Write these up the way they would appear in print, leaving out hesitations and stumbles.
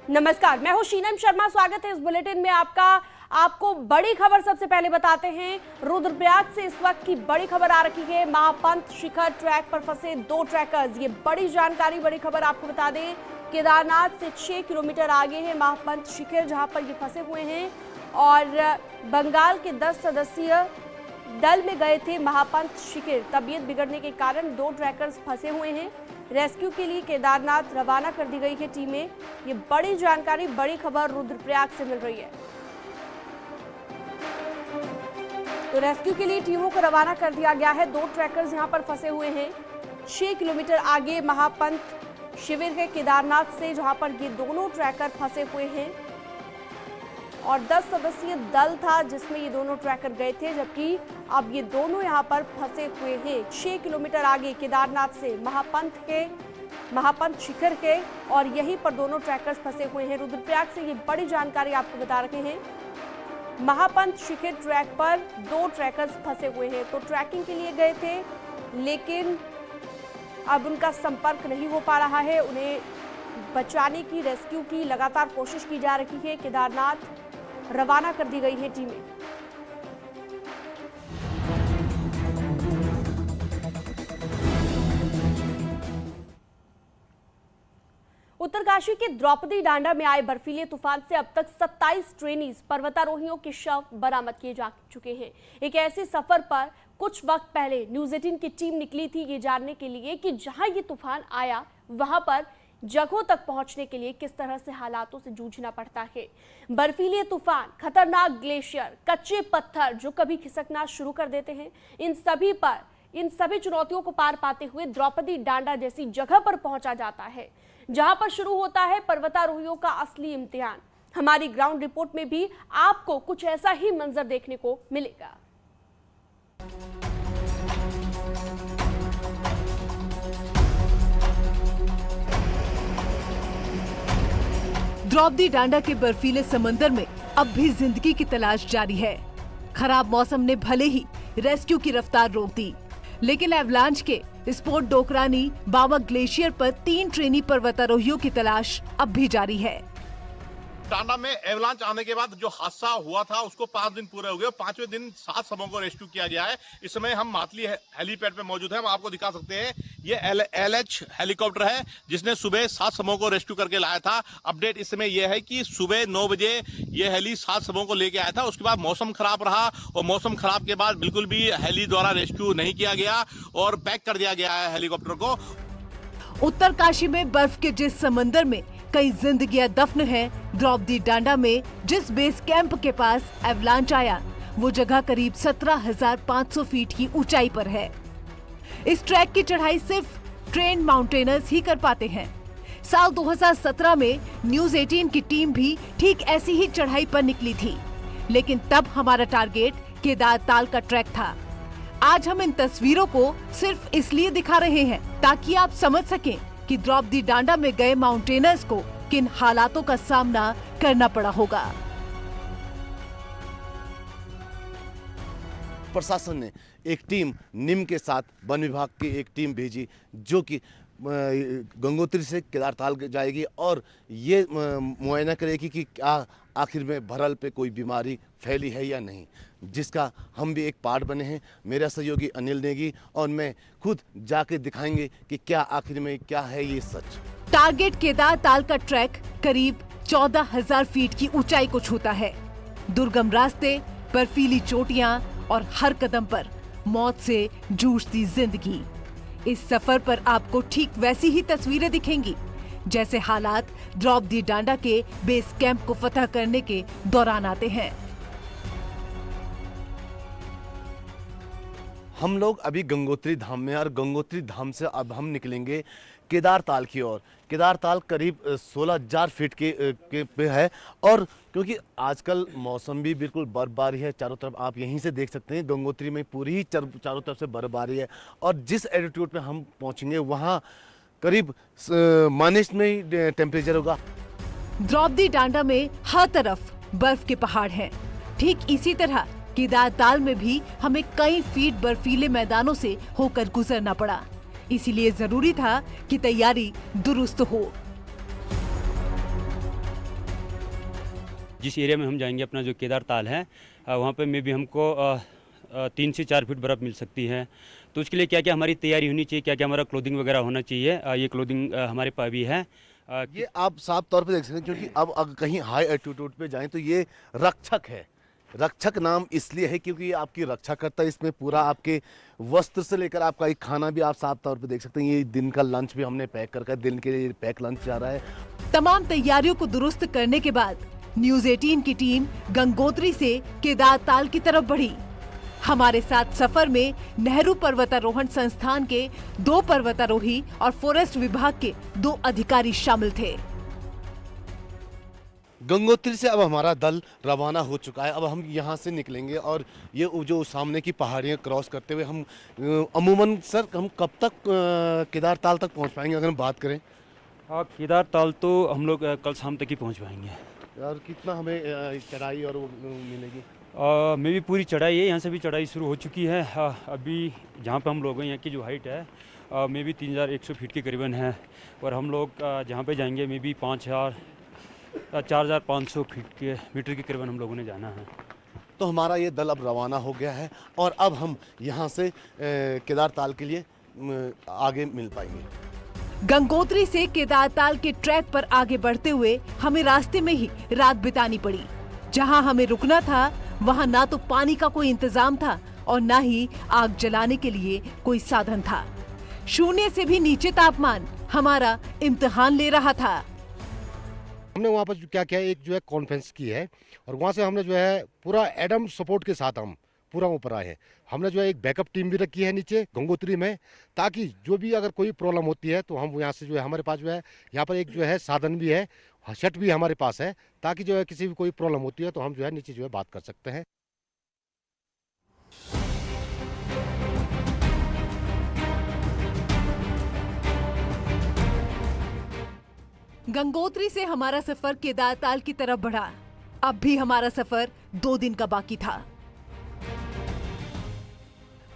नमस्कार, मैं हूं शीनम शर्मा। स्वागत है इस बुलेटिन में आपको बड़ी खबर सबसे पहले बताते हैं। रुद्रप्रयाग से इस वक्त की बड़ी खबर आ रही है। महापंथ शिखर ट्रैक पर फंसे 2 ट्रैकर्स। ये बड़ी जानकारी, बड़ी खबर आपको बता दें। केदारनाथ से 6 किलोमीटर आगे है महापंथ शिखर, जहां पर ये फंसे हुए हैं और बंगाल के 10 सदस्यीय दल में गए थे महापंथ शिखर। तबीयत बिगड़ने के कारण 2 ट्रैकर्स फंसे हुए हैं। रेस्क्यू के लिए केदारनाथ रवाना कर दी गई है टीमें। ये बड़ी जानकारी, बड़ी खबर रुद्रप्रयाग से मिल रही है। तो रेस्क्यू के लिए टीमों को रवाना कर दिया गया है। 2 ट्रैकर्स यहां पर फंसे हुए हैं। 6 किलोमीटर आगे महापंथ शिविर है केदारनाथ से, जहां पर ये दोनों ट्रैकर फंसे हुए हैं और 10 सदस्यीय दल था जिसमें ये दोनों ट्रैकर गए थे, जबकि अब ये दोनों यहाँ पर फंसे हुए हैं 6 किलोमीटर आगे केदारनाथ से महापंथ शिखर के, और यहीं पर दोनों ट्रैकर्स फंसे हुए हैं। रुद्रप्रयाग से ये बड़ी जानकारी आपको बता रहे हैं। महापंथ शिखर ट्रैक पर 2 ट्रैकर्स फंसे हुए हैं। तो ट्रैकिंग के लिए गए थे, लेकिन अब उनका संपर्क नहीं हो पा रहा है। उन्हें बचाने की, रेस्क्यू की लगातार कोशिश की जा रही है। केदारनाथ रवाना कर दी गई है टीमें। उत्तरकाशी के द्रौपदी डांडा में आए बर्फीले तूफान से अब तक 27 ट्रेनीज पर्वतारोहियों के शव बरामद किए जा चुके हैं। एक ऐसे सफर पर कुछ वक्त पहले न्यूज़ 18 की टीम निकली थी ये जानने के लिए कि जहां ये तूफान आया वहां पर जगहों तक पहुंचने के लिए किस तरह से हालातों से जूझना पड़ता है। बर्फीले तूफान, खतरनाक ग्लेशियर, कच्चे पत्थर जो कभी खिसकना शुरू कर देते हैं, इन सभी चुनौतियों को पार पाते हुए द्रौपदी डांडा जैसी जगह पर पहुंचा जाता है, जहां पर शुरू होता है पर्वतारोहियों का असली इम्तिहान। हमारी ग्राउंड रिपोर्ट में भी आपको कुछ ऐसा ही मंजर देखने को मिलेगा। द्रौपदी डांडा के बर्फीले समंदर में अब भी जिंदगी की तलाश जारी है। खराब मौसम ने भले ही रेस्क्यू की रफ्तार रोक दी, लेकिन एवलांच के स्पोर्ट डोकरानी बावक ग्लेशियर पर 3 ट्रेनी पर्वतारोहियों की तलाश अब भी जारी है। टांडा में एवलांच आने के बाद जो हादसा हुआ था उसको 5 दिन पूरे हो गए। 5वें दिन 7 शवों को रेस्क्यू किया गया है। इस समय हम मातली हेलीपैड पे मौजूद हैं। हम आपको दिखा सकते हैं, ये LH हेलीकॉप्टर है जिसने सुबह 7 शवों को रेस्क्यू करके लाया था। अपडेट इस समय यह है कि सुबह 9 बजे ये हेली 7 शवों को लेके आया था। उसके बाद मौसम खराब रहा और मौसम खराब के बाद बिल्कुल भी हेली द्वारा रेस्क्यू नहीं किया गया और बैक कर दिया गया है हेलीकॉप्टर को। उत्तरकाशी में बर्फ के जिस समंदर में कई जिंदगियां दफन है, द्रौपदी डांडा में जिस बेस कैंप के पास एवलांच आया, वो जगह करीब 17,500 फीट की ऊंचाई पर है। इस ट्रैक की चढ़ाई सिर्फ ट्रेन माउंटेनर्स ही कर पाते हैं। साल 2017 में न्यूज़ 18 की टीम भी ठीक ऐसी ही चढ़ाई पर निकली थी, लेकिन तब हमारा टारगेट केदारताल का ट्रैक था। आज हम इन तस्वीरों को सिर्फ इसलिए दिखा रहे हैं ताकि आप समझ सकें कि द्रौपदी डांडा में गए माउंटेनर्स को किन हालातों का सामना करना पड़ा होगा। प्रशासन ने एक टीम निम के साथ वन विभाग की एक टीम भेजी जो कि गंगोत्री से केदारताल जाएगी और ये मुआयना करेगी कि क्या आखिर में भरल पे कोई बीमारी फैली है या नहीं, जिसका हम भी एक पार्ट बने हैं। मेरा सहयोगी अनिल नेगी और मैं खुद जाके दिखाएंगे कि क्या आखिर में क्या है ये सच। टारगेट केदारताल का ट्रैक करीब 14,000 फीट की ऊंचाई को छूता है। दुर्गम रास्ते, बर्फीली चोटियां और हर कदम पर मौत से जूझती जिंदगी। इस सफर पर आपको ठीक वैसी ही तस्वीरें दिखेंगी जैसे हालात द्रौपदी डांडा के बेस कैंप को फतह करने के दौरान आते हैं। हम लोग अभी गंगोत्री धाम में, और गंगोत्री धाम से अब हम निकलेंगे केदारताल की ओर। केदारताल करीब 16,000 फीट के पे है, और क्योंकि आजकल मौसम भी बिल्कुल बर्फबारी है चारों तरफ, आप यहीं से देख सकते हैं गंगोत्री में पूरी ही चारों तरफ से बर्फबारी है। और जिस एल्टीट्यूड पे हम पहुंचेंगे वहां करीब माइनस में टेम्परेचर होगा। द्रौपदी डांडा में हर तरफ बर्फ के पहाड़ हैं। ठीक इसी तरह केदारताल में भी हमें कई फीट बर्फीले मैदानों से होकर गुजरना पड़ा। इसीलिए जरूरी था कि तैयारी दुरुस्त हो। जिस एरिया में हम जाएंगे अपना जो केदार ताल है वहाँ पे में भी हमको 3 से 4 फीट बर्फ़ मिल सकती है। तो उसके लिए क्या क्या हमारी तैयारी होनी चाहिए, क्या क्या हमारा क्लोथिंग वगैरह होना चाहिए, ये क्लोथिंग हमारे पास भी है। ये आप साफ तौर पे देख सकते हैं, क्योंकि अब अगर कहीं हाई एल्टीट्यूड पे जाएं तो ये रक्षक है। रक्षक नाम इसलिए है क्योंकि ये आपकी रक्षा करता है। इसमें पूरा आपके वस्त्र से लेकर आपका एक खाना भी आप साफ तौर पे देख सकते हैं। ये दिन का लंच भी हमने पैक कर दिन के लिए पैक लंच जा रहा है। तमाम तैयारियों को दुरुस्त करने के बाद न्यूज 18 की टीम गंगोत्री से केदार ताल की तरफ बढ़ी। हमारे साथ सफर में नेहरू पर्वतारोहण संस्थान के 2 पर्वतारोही और फॉरेस्ट विभाग के 2 अधिकारी शामिल थे। गंगोत्री से अब हमारा दल रवाना हो चुका है। अब हम यहाँ से निकलेंगे और ये जो सामने की पहाड़ियाँ क्रॉस करते हुए हम अमूमन सर हम कब तक केदार ताल तक पहुँच पाएंगे अगर हम बात करें? केदार ताल तो हम लोग कल शाम तक ही पहुँच पाएंगे। और कितना हमें चढ़ाई और वो मिलेगी? में भी पूरी चढ़ाई है, यहाँ से भी चढ़ाई शुरू हो चुकी है। अभी जहाँ पे हम लोग हैं यहाँ की जो हाइट है में भी 3100 फीट के करीबन है और हम लोग जहाँ पे जाएंगे में भी 4500 फीट के मीटर के करीबन हम लोगों ने जाना है। तो हमारा ये दल अब रवाना हो गया है और अब हम यहाँ से केदार ताल के लिए आगे मिल पाएंगे। गंगोत्री से केदार ताल के ट्रैक पर आगे बढ़ते हुए हमें रास्ते में ही रात बितानी पड़ी। जहां हमें रुकना था वहां ना तो पानी का कोई इंतजाम था और ना ही आग जलाने के लिए कोई साधन था। 0 से भी नीचे तापमान हमारा इम्तिहान ले रहा था। हमने वहाँ पर क्या किया, एक जो है कॉन्फ्रेंस की है और वहाँ से हमने जो है पूरा एडम सपोर्ट के साथ हम पूरा ऊपर आए हैं। हमने जो है एक बैकअप टीम भी रखी है नीचे गंगोत्री में, ताकि जो भी अगर कोई प्रॉब्लम होती है तो हम यहाँ से जो है हमारे पास जो है यहाँ पर एक जो है साधन भी है, शट भी हमारे पास है, ताकि जो है किसी भी कोई प्रॉब्लम होती है तो हम जो है नीचे जो है बात कर सकते हैं। गंगोत्री से हमारा सफर केदार ताल की तरफ बढ़ा। अब भी हमारा सफर 2 दिन का बाकी था।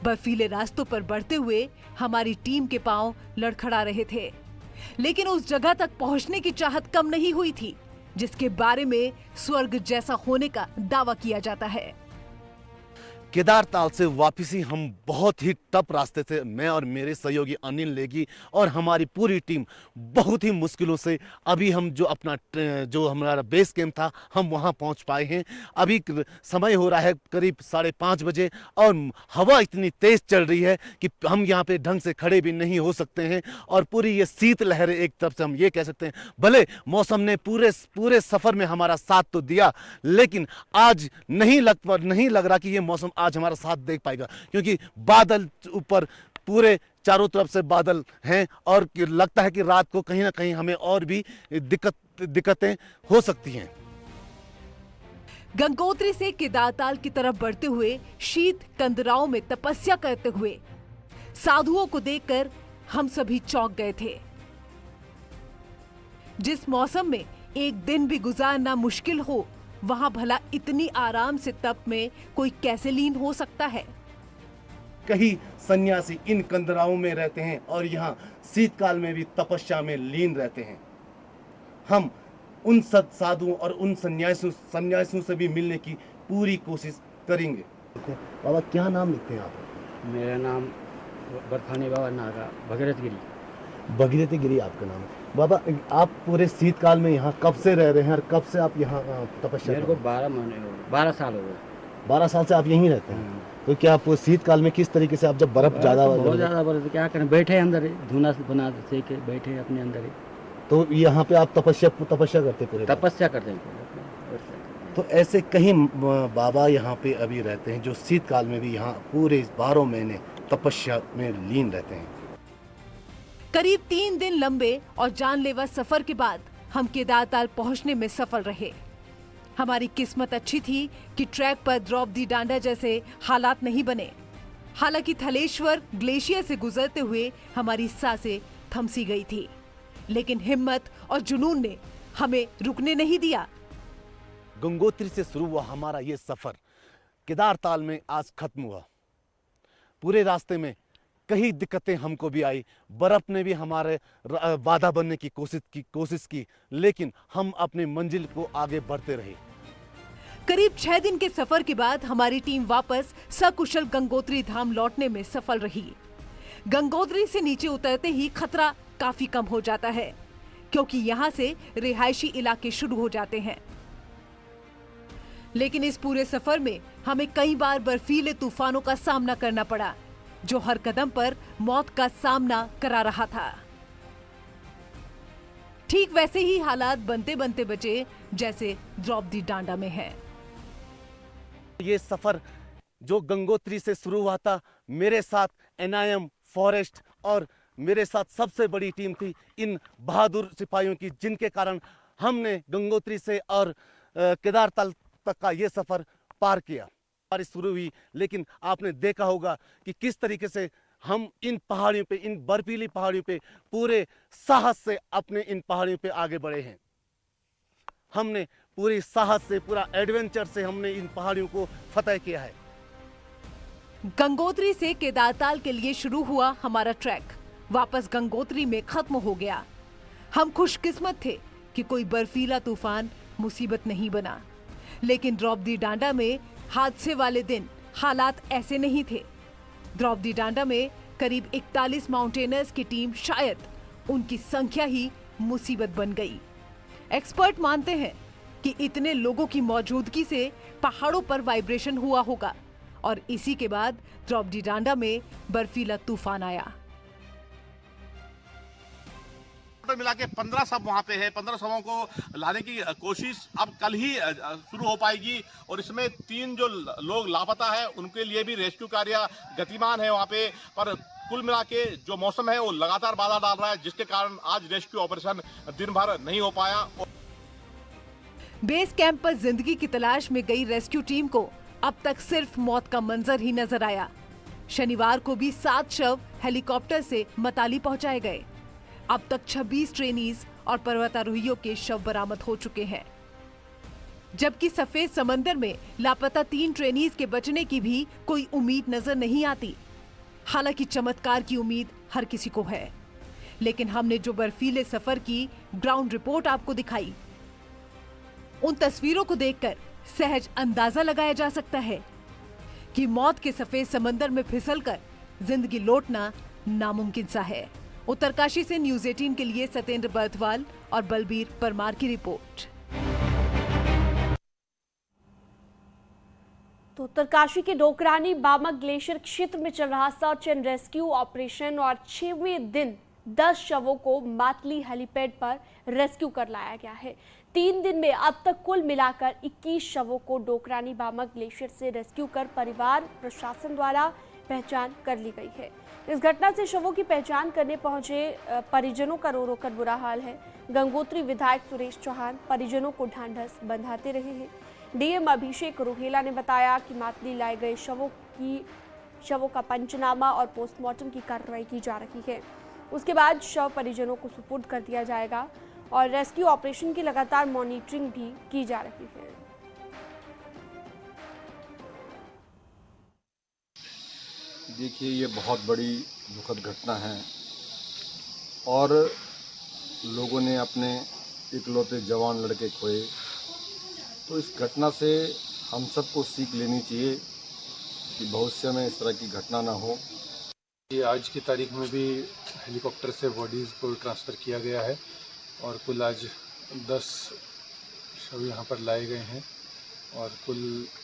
बर्फीले रास्तों पर बढ़ते हुए हमारी टीम के पांव लड़खड़ा रहे थे, लेकिन उस जगह तक पहुंचने की चाहत कम नहीं हुई थी जिसके बारे में स्वर्ग जैसा होने का दावा किया जाता है। केदार ताल से वापसी हम बहुत ही टफ रास्ते से मैं और मेरे सहयोगी अनिल नेगी और हमारी पूरी टीम बहुत ही मुश्किलों से अभी हम जो हमारा बेस कैंप था हम वहां पहुंच पाए हैं। अभी समय हो रहा है करीब 5:30 बजे और हवा इतनी तेज चल रही है कि हम यहाँ पे ढंग से खड़े भी नहीं हो सकते हैं और पूरी ये शीत लहर एक तरफ से हम ये कह सकते हैं। भले मौसम ने पूरे सफर में हमारा साथ तो दिया, लेकिन आज नहीं लग रहा कि ये मौसम आज हमारा साथ देख पाएगा, क्योंकि बादल ऊपर पूरे चारों तरफ से बादल हैं और लगता है कि रात को कहीं ना कहीं हमें और भी दिक्कतें हो सकती हैं। गंगोत्री से केदार ताल की तरफ बढ़ते हुए शीत कंदराओं में तपस्या करते हुए साधुओं को देखकर हम सभी चौंक गए थे। जिस मौसम में एक दिन भी गुजारना मुश्किल हो, वहां भला इतनी आराम से तप में कोई कैसे लीन हो सकता है। कई सन्यासी इन कंदराओं में रहते हैं और यहाँ शीतकाल में भी तपस्या में लीन रहते हैं। हम उन साधुओं और उन सन्यासियों से भी मिलने की पूरी कोशिश करेंगे। बाबा क्या नाम लिखते हैं आप? मेरा नाम बर्फानी बाबा नागा भगीरथ गिरी। भगीरथ गिरी आपका नाम है। बाबा आप पूरे शीतकाल में यहाँ कब से रह रहे हैं और कब से आप यहाँ तपस्या? मेरे को 12 साल हो गए। 12 साल से आप यहीं रहते हैं? तो क्या आप शीतकाल में किस तरीके से आप जब बर्फ ज्यादा बहुत ज्यादा बर्फ क्या करें, बैठे अंदर ही धुना बना सेके बैठे अपने अंदर ही। तो यहाँ पे आप तपस्या करते पूरे? तपस्या करते हैं। तो ऐसे कहीं बाबा यहाँ पे अभी रहते हैं जो शीतकाल में भी यहाँ पूरे 12 महीने तपस्या में लीन रहते हैं। करीब 3 दिन लंबे और जानलेवा सफर के बाद हम केदार ताल पहुंचने में सफल रहे। हमारी किस्मत अच्छी थी कि ट्रैक पर द्रौपदी डांडा जैसे हालात नहीं बने। हालांकि थलेश्वर ग्लेशियर से गुजरते हुए हमारी सांसें थमसी गई थी, लेकिन हिम्मत और जुनून ने हमें रुकने नहीं दिया। गंगोत्री से शुरू हुआ हमारा ये सफर केदार ताल में आज खत्म हुआ। पूरे रास्ते में कई दिक्कतें हमको भी आई, बर्फ ने भी हमारे बाधा बनने की कोशिश की, लेकिन हम अपनी मंजिल को आगे बढ़ते रहे। करीब 6 दिन के सफर के बाद हमारी टीम वापस सकुशल गंगोत्री धाम लौटने में सफल रही। गंगोत्री से नीचे उतरते ही खतरा काफी कम हो जाता है, क्योंकि यहाँ से रिहायशी इलाके शुरू हो जाते हैं। लेकिन इस पूरे सफर में हमें कई बार बर्फीले तूफानों का सामना करना पड़ा, जो हर कदम पर मौत का सामना करा रहा था। ठीक वैसे ही हालात बनते बनते बचे जैसे द्रौपदी डांडा में है। ये सफर जो गंगोत्री से शुरू हुआ था, मेरे साथ NIM फॉरेस्ट और मेरे साथ सबसे बड़ी टीम थी इन बहादुर सिपाहियों की, जिनके कारण हमने गंगोत्री से और केदारताल तक का ये सफर पार किया। बारिश शुरू हुई, लेकिन आपने देखा होगा कि किस तरीके से हम इन पहाड़ियों पे, इन बर्फीली पहाड़ियों पे पूरे साहस से अपने इन पहाड़ियों पे आगे बढ़े हैं। हमने पूरी साहस से, पूरा एडवेंचर से हमने इन पहाड़ियों को फतह किया है। गंगोत्री से केदारताल के लिए शुरू हुआ हमारा ट्रैक वापस गंगोत्री में खत्म हो गया। हम खुशकिस्मत थे कि कोई बर्फीला तूफान मुसीबत नहीं बना, लेकिन द्रौपदी डांडा में हादसे वाले दिन हालात ऐसे नहीं थे। द्रौपदी डांडा में करीब 41 माउंटेनर्स की टीम, शायद उनकी संख्या ही मुसीबत बन गई। एक्सपर्ट मानते हैं कि इतने लोगों की मौजूदगी से पहाड़ों पर वाइब्रेशन हुआ होगा और इसी के बाद द्रौपदी डांडा में बर्फीला तूफान आया। मिला के 15 शव वहाँ पे है। 15 शवों को लाने की कोशिश अब कल ही शुरू हो पाएगी और इसमें 3 जो लोग लापता है उनके लिए भी रेस्क्यू कार्य गतिमान है वहाँ पे। पर कुल मिला के जो मौसम है वो लगातार बाधा डाल रहा है, जिसके कारण आज रेस्क्यू ऑपरेशन दिन भर नहीं हो पाया। बेस कैंप पर जिंदगी की तलाश में गई रेस्क्यू टीम को अब तक सिर्फ मौत का मंजर ही नजर आया। शनिवार को भी 7 शव हेलीकॉप्टर से मताली पहुंचाए गए। अब तक 26 ट्रेनीज और पर्वतारोहियों के शव बरामद हो चुके हैं, जबकि सफेद समंदर में लापता 3 ट्रेनीज के बचने की भी कोई उम्मीद नजर नहीं आती। हालांकि चमत्कार की उम्मीद हर किसी को है, लेकिन हमने जो बर्फीले सफर की ग्राउंड रिपोर्ट आपको दिखाई, उन तस्वीरों को देखकर सहज अंदाजा लगाया जा सकता है कि मौत के सफेद समंदर में फिसलकर जिंदगी लौटना नामुमकिन सा है। उत्तरकाशी से न्यूज़ 18 के लिए सत्येंद्र बर्थवाल और बलबीर परमार की रिपोर्ट। तो उत्तरकाशी के डोकरानी बामक ग्लेशियर क्षेत्र में चल रहा सर्च एंड रेस्क्यू ऑपरेशन और 6वें दिन 10 शवों को मातली हेलीपैड पर रेस्क्यू कर लाया गया है। 3 दिन में अब तक कुल मिलाकर 21 शवों को डोकरानी बामक ग्लेशियर से रेस्क्यू कर परिवार प्रशासन द्वारा पहचान कर ली गई है। इस घटना से शवों की पहचान करने पहुंचे परिजनों का रो रो कर बुरा हाल है। गंगोत्री विधायक सुरेश चौहान परिजनों को ढांढस बंधाते रहे हैं। डीएम अभिषेक रोहेला ने बताया कि मातली लाए गए शवों का पंचनामा और पोस्टमार्टम की कार्रवाई की जा रही है। उसके बाद शव परिजनों को सुपुर्द कर दिया जाएगा और रेस्क्यू ऑपरेशन की लगातार मॉनिटरिंग भी की जा रही है। देखिए, ये बहुत बड़ी दुखद घटना है और लोगों ने अपने इकलौते जवान लड़के खोए। तो इस घटना से हम सबको सीख लेनी चाहिए कि भविष्य में इस तरह की घटना ना हो। ये आज की तारीख में भी हेलीकॉप्टर से बॉडीज़ को ट्रांसफ़र किया गया है और कुल आज 10 शव यहाँ पर लाए गए हैं और कुल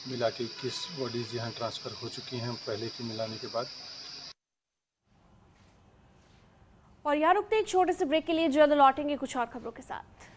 मिला के 21 बॉडीज़ यहाँ ट्रांसफ़र हो चुकी हैं पहले की मिलाने के बाद। और यहाँ रुकते एक छोटे से ब्रेक के लिए, जल्द लौटेंगे कुछ और खबरों के साथ।